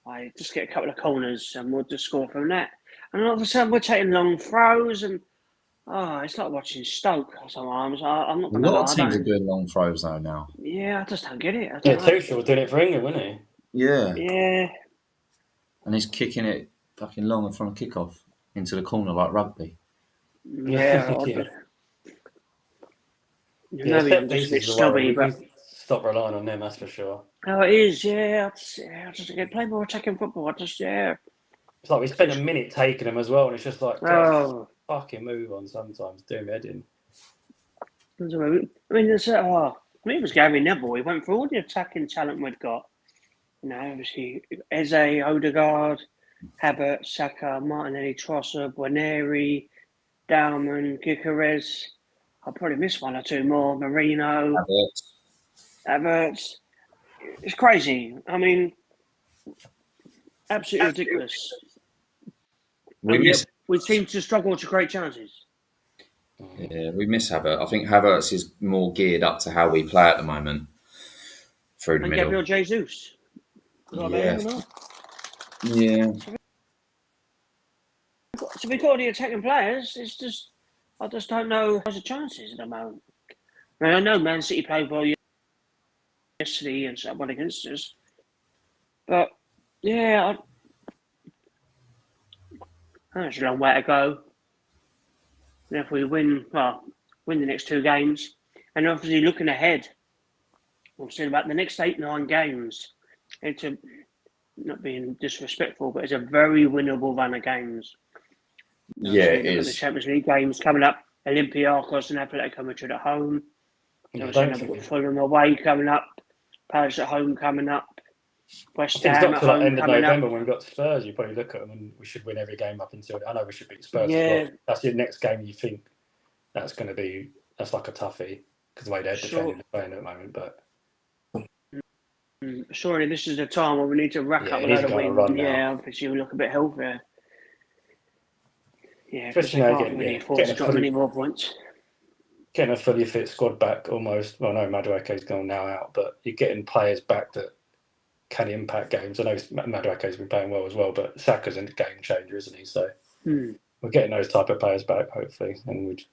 "I just get a couple of corners and we'll just score from that." And all of a sudden, we're taking long throws, and it's like watching Stoke sometimes. I'm not A going to lie. lot of teams are doing long throws though now. Yeah, I just don't get it. Tuchel was doing it for England, wasn't he? Yeah. Yeah. And he's kicking it fucking long from a kickoff into the corner like rugby. Yeah. Yeah, I'm just a bit snobby, but stop relying on them, that's for sure. Oh, it is, yeah. I just get play more attacking football. It's like we spent a minute taking them as well, and it's just like, fucking move on sometimes, do me head in. I mean, it was Gary Neville. He went through all the attacking talent we'd got. You know, obviously, Eze, Odegaard, Havertz, Saka, Martinelli, Trossard, Guarneri, Dalman, Gyökeres. I'll probably miss 1 or 2 more. Marino, Havertz. It's crazy. I mean, absolutely ridiculous. We seem to struggle to create chances. Yeah, we miss Havertz. I think Havertz is more geared up to how we play at the moment. Through the middle. Gabriel Jesus. Yeah. So we've got the attacking players. It's just, I just don't know the chances at the moment. I mean, I know Man City played well yesterday and someone against us, but yeah, there's a long way to go. And if we win the next 2 games, and obviously looking ahead, I'm saying about the next 8-9 games. It's not being disrespectful, but it's a very winnable run of games. Yeah, it is. The Champions League games coming up, Olympiacos and Atletico Madrid at home. Fulham away coming up, Palace at home coming up, West Ham at home end of coming November up. when we've got Spurs, you probably look at them and we should win every game up until. I know we should beat Spurs. Yeah. That's your next game. You think that's like a toughie because the way they're defending the playing at the moment, but. Surely this is the time where we need to rack up a load of wins. Yeah, obviously we look a bit healthier. Yeah, especially getting many more points. Getting a fully fit squad back almost. Well, no, Madueke's gone now out, but you're getting players back that can impact games. I know Madueke's been playing well as well, but Saka's a game changer, isn't he? So we're getting those type of players back, hopefully, and we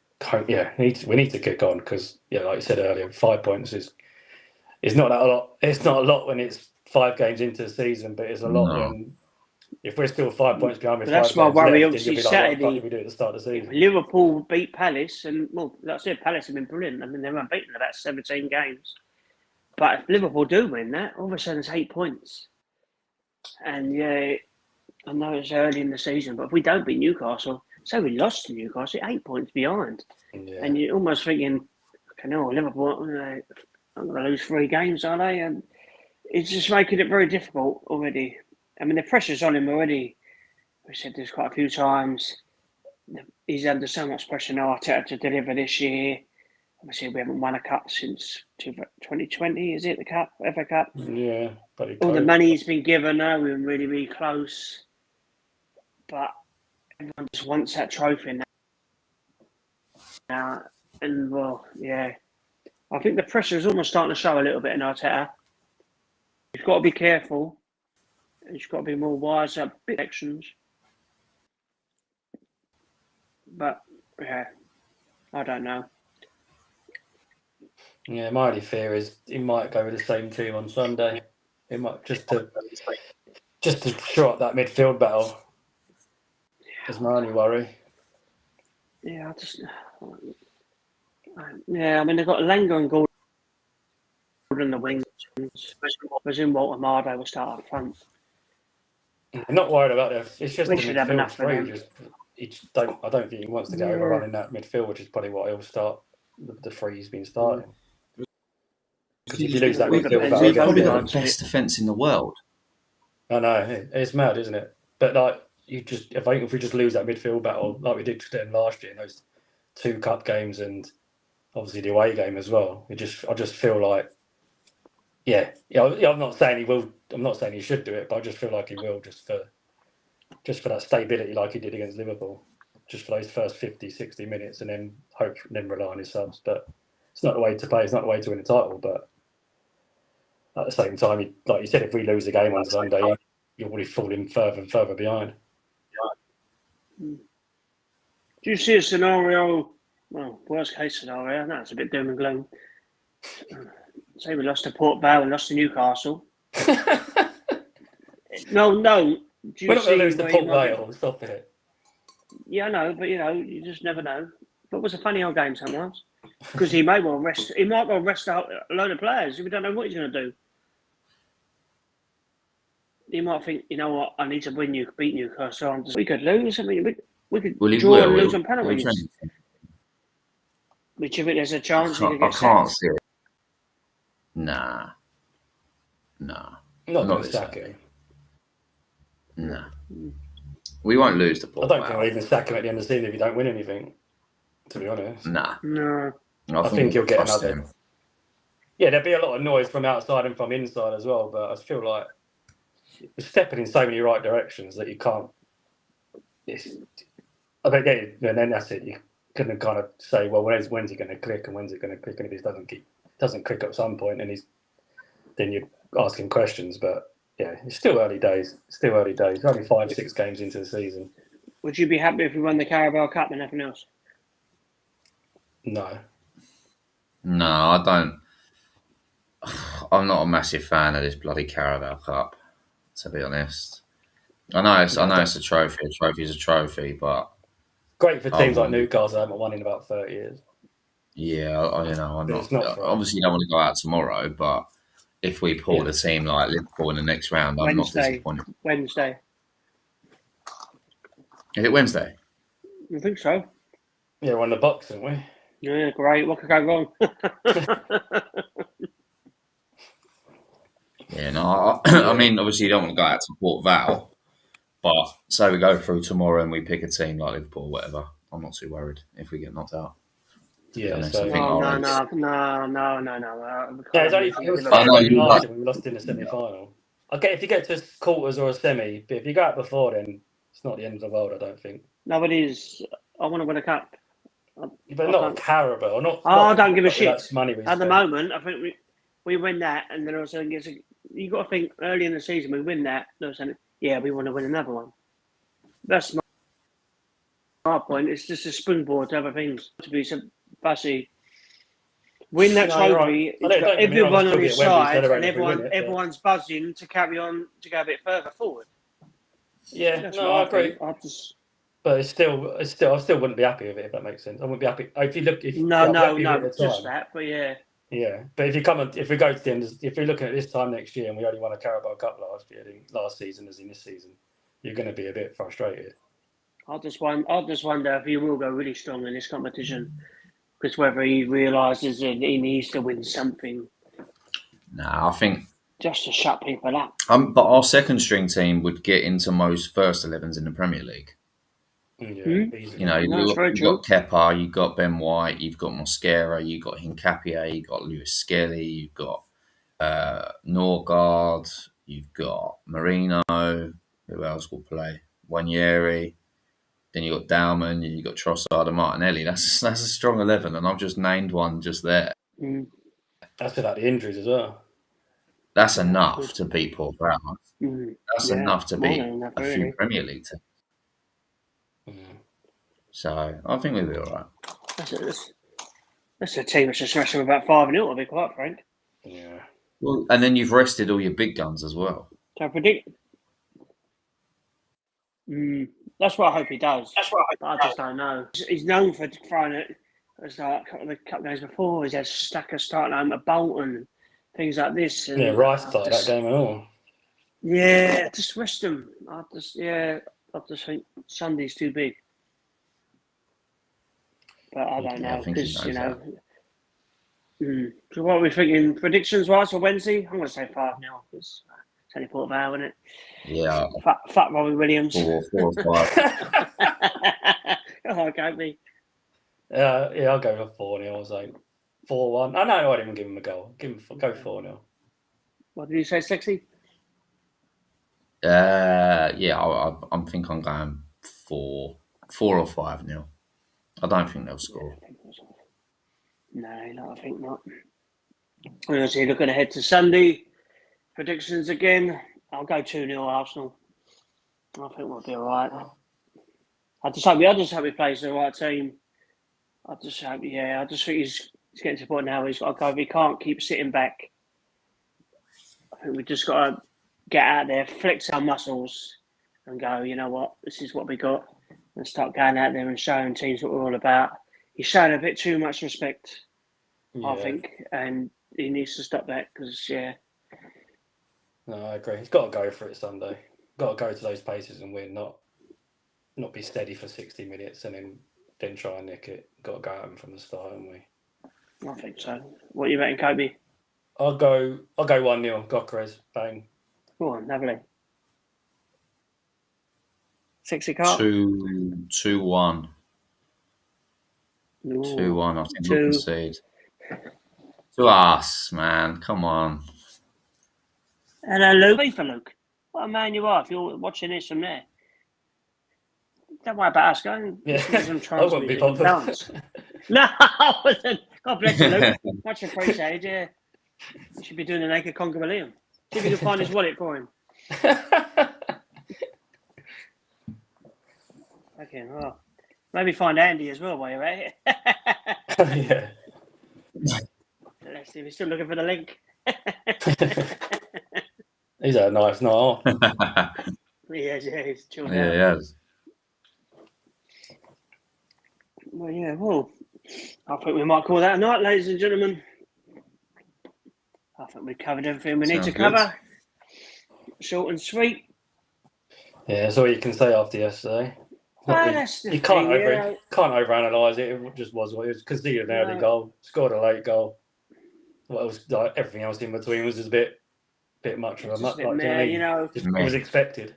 need to kick on because, like you said earlier, 5 points is not that a lot. It's not a lot when it's 5 games into the season, but it's a lot when If we're still 5 points behind with But that's 5 my games worry, left, obviously, then you'll be like, what the fuck Saturday. did we do at the start of the season? Liverpool beat Palace, and well, like I said, Palace have been brilliant. I mean, they've unbeaten about 17 games. But if Liverpool do win that, all of a sudden it's 8 points. And yeah, I know it's early in the season, but if we don't beat Newcastle, say we lost to Newcastle, 8 points behind. Yeah. And you're almost thinking, okay, no, Liverpool, they're not going to lose 3 games, are they? And it's just making it very difficult already. I mean, the pressure's on him already. We said this quite a few times. He's under so much pressure now to deliver this year. Obviously, we haven't won a cup since 2020, is it, the cup, FA Cup? Yeah. But All the money's been given now, we're really, really close. But everyone just wants that trophy now. And, well, yeah. I think the pressure is almost starting to show a little bit in Arteta. You've got to be careful. You've got to be more wise at big actions. But, yeah, I don't know. Yeah, my only fear is he might go with the same team on Sunday. He might just to shore up that midfield battle. That's my only worry. Yeah, I mean, they've got Langer and Gordon in the wings. Presume Walter Mardo will start up front. I'm not worried about it. It's just We the should have midfield enough for three. them. I don't think he wants to get overrun in that midfield, which is probably what he'll start. The three he's been starting. Because if you lose that midfield battle, We've probably again, got the best defence in the world. I know it's mad, isn't it? But like if we just lose that midfield battle like we did to them last year in those 2 cup games and obviously the away game as well, I just feel like I'm not saying he will. I'm not saying he should do it, but I just feel like he will just for that stability like he did against Liverpool, just for those first 50, 60 minutes, and then rely on his subs. But it's not the way to play. It's not the way to win a title. But at the same time, like you said, if we lose the game on Sunday, you're already falling further and further behind. Do you see a scenario? Well, worst case scenario. That's a bit doom and gloom. Say we lost to Port Vale and lost to Newcastle. No. We're not going to lose to Port Vale. Stop it. Yeah, I know, but you just never know. But it was a funny old game sometimes because he might well rest. He might well rest out a load of players. We don't know what he's going to do. He might think, you know what, I need to beat Newcastle. We could lose. I mean, we could draw and lose on penalties. Which you think there's a chance he could get I can't see it. Nah. Not going to sack him. Nah. We won't lose the ball. I don't think we'll even sack him at the end of the season if you don't win anything, to be honest. Nah. No. I think he'll get another. Him. Yeah, there'll be a lot of noise from outside and from inside as well, but I feel like we're stepping in so many right directions that you can't. I bet, and then that's it. You couldn't kind of say, well, when's he going to click and when's it going to click, and if he doesn't click at some point, and then you're asking questions. But yeah, it's still early days. Only 5-6 games into the season. Would you be happy if we won the Carabao Cup and nothing else? No, I don't. I'm not a massive fan of this bloody Carabao Cup, to be honest. I know it's a trophy. A trophy's a trophy, but great for teams like Newcastle that haven't won in about 30 years. Yeah, I'm not. Obviously, you don't want to go out tomorrow, but if we pull a team like Liverpool in the next round, I'm not disappointed. Wednesday. Is it Wednesday? I think so. Yeah, we're on the box, aren't we? Yeah, great. What could go wrong? Yeah, no. I mean, obviously, you don't want to go out to Port Vale, but say we go through tomorrow and we pick a team like Liverpool or whatever, I'm not too worried if we get knocked out. Yeah, No. Yeah, it's only it was last year when we lost in the semi-final. Okay, if you get to quarters or a semi, but if you go out before, then it's not the end of the world, I don't think. No, but it is. I want to win a cup. But not Carabao. Don't give a shit. Money at the moment, I think we win that, and then also you got to think early in the season we win that. We want to win another one. That's my point. It's just a springboard to other things. To be so fussy. Win that trophy. Right. Everyone on your side, and everyone's buzzing to carry on to go a bit further forward. Yeah, That's no, what I agree. think. I just But it's still, I still wouldn't be happy with it if that makes sense. I wouldn't be happy if you look. no, I'd be happy with it at the just time. that. But yeah, Yeah, but if we go to the end, if you're looking at this time next year and we only won a Carabao Cup last season as in this season, you're going to be a bit frustrated. I just wonder if he will go really strong in this competition, because whether he realises that he needs to win something. Nah, I think just to shut people up. But our second string team would get into most first 11s in the Premier League. Yeah, you know, you've got Kepa, you've got Ben White, you've got Mosquera, you've got Hincapié, you've got Lewis Skelly, you've got Norgard, you've got Marino. Who else will play? Wanyeri. Then you've got Dowman, you've got Trossard and Martinelli. That's a strong 11, and I've just named one just there. That's without the injuries as well. That's enough to beat Paul Brown. That's enough to beat a few Premier League teams. So I think we'll be all right. That's a team that's just smashing about 5-0, to be quite frank. Yeah. Well, and then you've rested all your big guns as well. So I predict. That's what I hope he does. But I just don't know. He's known for throwing it. As like a couple of days before, he's had Stacker starting home at Bolton, things like this. And Rice started that game and all. Yeah, just rest him. I just think Sunday's too big. But I don't know because So what are we thinking? Predictions wise for Wednesday? I'm going to say 5-0 because it's only Port Vale, isn't it? Yeah. Fat Robbie Williams. 4 or 5. Oh, go me. Yeah, I'll go for 4-0. I was like 4-1. I know I didn't even give him a goal. Go 4-0. What did you say, Sexy? Yeah, I think I'm going 4 or 5-0. I don't think they'll score. No, I think not. Obviously, looking ahead to Sunday, predictions again. I'll go 2-0 Arsenal. I think we'll be all right. I just hope he plays the right team. I just think he's getting to the point now where he's got to go. He can't keep sitting back. I think we've just got to get out there, flex our muscles, and go, you know what, this is what we got, and start going out there and showing teams what we're all about. He's showing a bit too much respect, I think, and he needs to stop that because, No, I agree. He's got to go for it Sunday. Got to go to those paces and win, not be steady for 60 minutes and then try and nick it. Got to go at him from the start, haven't we? I think so. What are you betting, Kobe? I'll go 1-0. Gokrez, bang. Go on, lovely. 60 car? 2-1. 2-1. I think we'll concede. To us, man. Come on. Hello, Luke. For Luke. What a man you are if you're watching this from there. Don't worry about us going. Yeah, I won't be bothered. No, I wasn't. God bless you, Luke. Much appreciated, yeah. You should be doing the naked conquer with Liam. See if you can find his wallet for him. Okay, well, maybe find Andy as well while you're at it. Yeah. Let's see if he's still looking for the link. He's had a nice night off. He's chilled out. Yeah, he has. Well, I think we might call that a night, ladies and gentlemen. I think we've covered everything we need to cover. Short and sweet. Yeah, that's all you can say after yesterday. You can't overanalyze it. It just was what it was. Conceded an early goal, scored a late goal. What else? Like, everything else in between was just a bit much of a much. It was expected.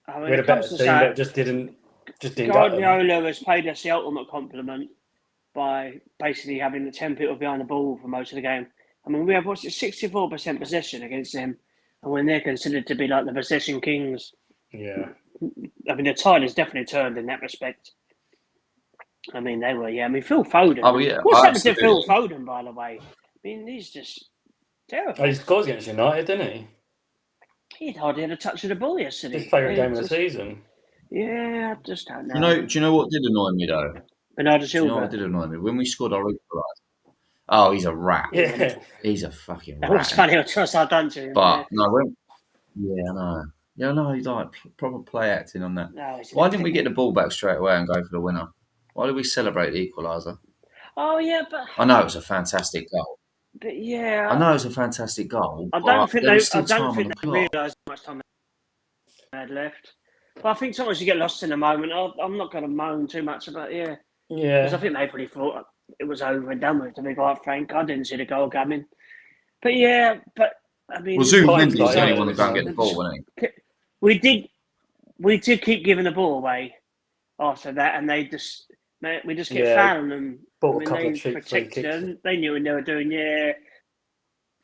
I mean, we had a better team that just didn't. Guardiola has paid us the ultimate compliment by basically having the 10 people behind the ball for most of the game. I mean, we have 64% possession against them, and when they're considered to be like the possession kings. Yeah. I mean, the tide has definitely turned in that respect. I mean, they were, I mean, Phil Foden. Oh, yeah. What's happened to Phil Foden, by the way? I mean, he's just terrible. He scores against United, didn't he? He hardly had a touch of the ball yesterday. His favourite game of the season. Yeah, I just don't know. Do you know what did annoy me, though? Bernardo Silva. Do you know what did annoy me? When we scored our equaliser. Oh, he's a rat. Yeah. He's a fucking rat. That was funny. I trust I done to him. But, no, I know. Yeah, no, he's like proper play acting on that. No, it's Why didn't we get the ball back straight away and go for the winner? Why did we celebrate the equaliser? Oh yeah, but I know it was a fantastic goal. yeah, I know it was a fantastic goal, I but don't think there was they. I still don't time on think the they clock. realised how much time they had left. But I think sometimes you get lost in the moment. I'm not going to moan too much about because I Yeah. think they probably thought it was over and done with. To be quite frank, I didn't see the goal coming. But yeah, I mean, Well, Zubimendi was hindsight, the only yeah, one to it's, go and get the ball, wasn't he? we did keep giving the ball away after that, and we just kept Yeah, fouling them. bought I a mean, couple they of cheap free protected kicks. them. They knew what they were doing. Yeah,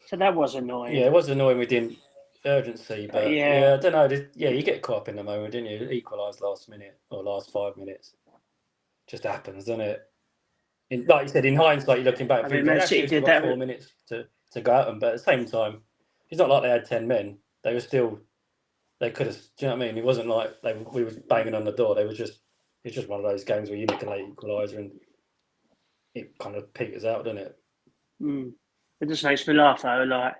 so that was annoying. Yeah, it was annoying we didn't urgency, but yeah. I don't know. You get caught up in the moment, didn't you? Equalise last minute or last 5 minutes. Just happens, doesn't it? Like you said, in hindsight, you're looking back, I mean, thinking, Man actually, City we've still did got that. 4 minutes to go at them. But at the same time, it's not like they had 10 men. They were still, they could have, do you know what I mean? It wasn't like we were banging on the door. It's just one of those games where you nick a late equaliser and it kind of peters out, doesn't it? It just makes me laugh though. Like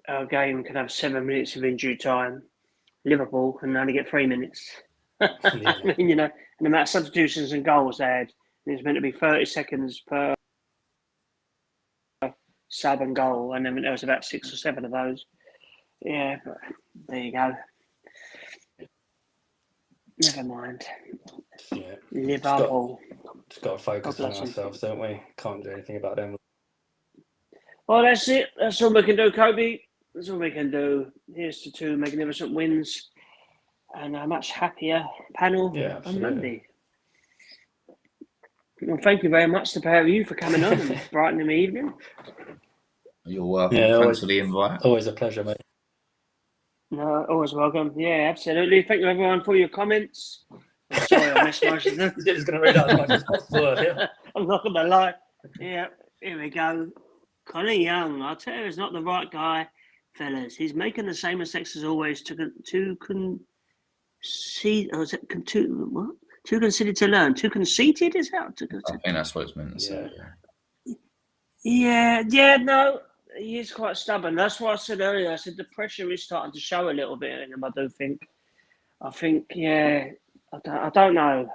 our game can have 7 minutes of injury time. Liverpool can only get 3 minutes. Yeah. I mean, and the amount of substitutions and goals they had, it's meant to be 30 seconds per sub and goal, and then there was about 6 or 7 of those. Yeah, but there you go. Never mind. Yeah. Liverpool. Just got to focus God on bless 'em. ourselves, don't we? Can't do anything about them. Well, that's it. That's all we can do, Kobe. That's all we can do. Here's to 2 magnificent wins and a much happier panel Yeah, on absolutely. Monday. Well, thank you very much to the pair of you for coming on and brightening my evening. You're welcome. Yeah, Thanks for the invite. Always a pleasure, mate. No, always welcome. Yeah, absolutely. Thank you, everyone, for your comments. I'm sorry I missed most of them. You're just going to read out as much as possible here. I'm not going to lie. Yeah, here we go. Connor Young, I tell you, he's not the right guy, fellas. He's making the same mistakes as always to concede. Oh, is it what? Too conceited to learn. Too conceited is that? I think that's what it's meant to say. Yeah. No, he is quite stubborn. That's what I said earlier. I said the pressure is starting to show a little bit in him. I do think. Yeah. I don't know.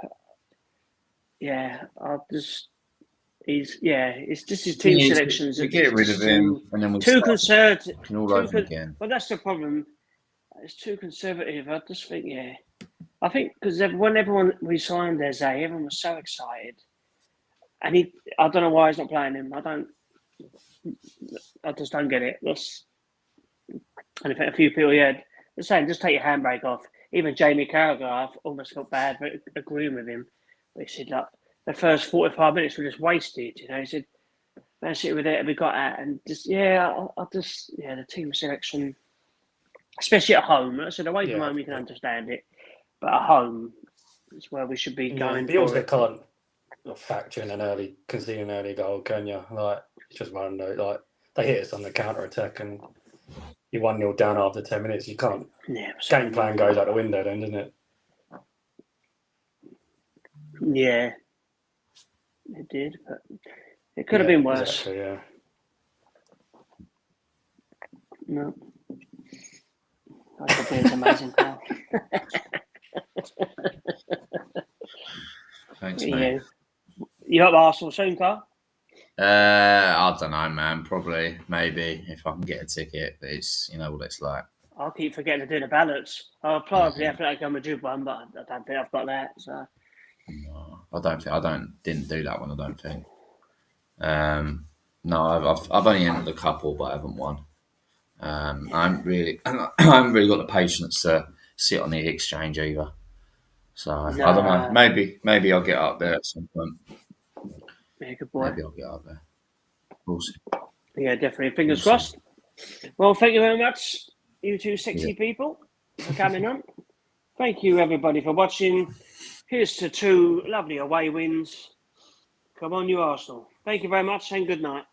Yeah, it's just his team selections. We get rid of him, and then we too conservative. can all over him again. Well, that's the problem. It's too conservative. I just think, I think because when everyone resigned Eze, everyone was so excited, and I don't know why he's not playing him. I just don't get it. And a few people, they're saying just take your handbrake off. Even Jamie Carragher, I almost felt bad for agreeing with him. But he said, like, the first 45 minutes were just wasted. He said, Man City were there, we got at, and just, the team selection, especially at home. I said, away from home, you can understand it. But at home, it's where we should be going. You also can't factor in conceding an early goal, can you? Like, it's just one of those, like, they hit us on the counter attack and you're 1-0 down after 10 minutes. You can't. Game plan goes out the window, then, doesn't it? Yeah, it did, but it could have been worse. Exactly, yeah. No, that beer's amazing, pal. Thanks, mate. You up Arsenal soon, Carl? I don't know, man. Probably, maybe, if I can get a ticket. But it's, you know what it's like. I'll keep forgetting to do the ballots. I'll probably have to go Madrid one, but I don't think I've got that. So. No, didn't do that one. I don't think. No, I've only entered a couple, but I haven't won. I haven't really got the patience to sit on the exchange either. So I don't know. Maybe I'll get up there at some point. Yeah, good boy. Maybe I'll get up there. We'll see. Yeah, definitely. Fingers crossed. Well, thank you very much, you two sexy people, for coming on. Thank you, everybody, for watching. Here's to 2 lovely away wins. Come on, you Arsenal. Thank you very much and good night.